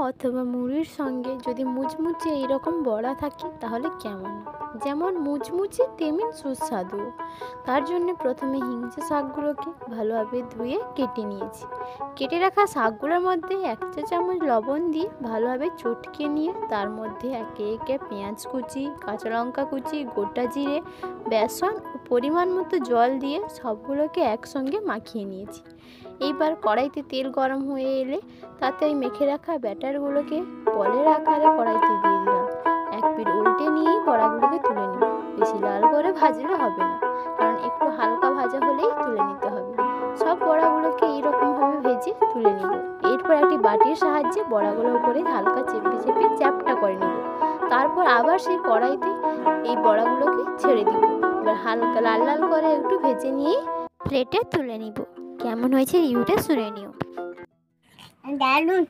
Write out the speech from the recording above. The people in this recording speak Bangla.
অথবা মুড়ির সঙ্গে যদি মুচমুচে এইরকম বড়া থাকে তাহলে কেমন হয়? যেমন মুচমুচে তেমন সুস্বাদু। তার জন্য প্রথমে হিংচে শাকগুলোকে ভালোভাবে ধুয়ে কেটে নিয়েছি। কেটে রাখা শাকগুলোর মধ্যে 1 চা চামচ লবণ দিয়ে ভালোভাবে চটকে নিয়ে তার মধ্যে একে একে পেঁয়াজ কুচি, কাঁচা লঙ্কা কুচি, গোটা জিরে, বেসন ও পরিমাণ মতো জল দিয়ে সবগুলোকে একসঙ্গে মাখিয়ে নিয়েছি। এইবার কড়াইতে তেল গরম হয়ে এলে তাতে ওই মেখে রাখা ব্যাটারগুলোকে বলের আকারে কড়াইতে দিয়ে দিলাম। এক পিঠ উল্টে নিয়েই বড়াগুলোকে তুলে নিব। বেশি লাল করে ভাজলে হবে না, কারণ একটু হালকা ভাজা হলেই তুলে নিতে হবে। সব বড়াগুলোকে এইরকমভাবে ভেজে তুলে নিব। এরপর একটি বাটির সাহায্যে বড়াগুলোর উপরে হালকা চেপে চেপে চ্যাপ্টা করে নিব। তারপর আবার সেই কড়াইতে এই বড়াগুলোকে ছেড়ে দিব। এবার হালকা লাল লাল করে একটু ভেজে নিয়ে প্লেটে তুলে নিব। কেমন হয়েছে রিভিউটা শুনে নিও। দারুণ।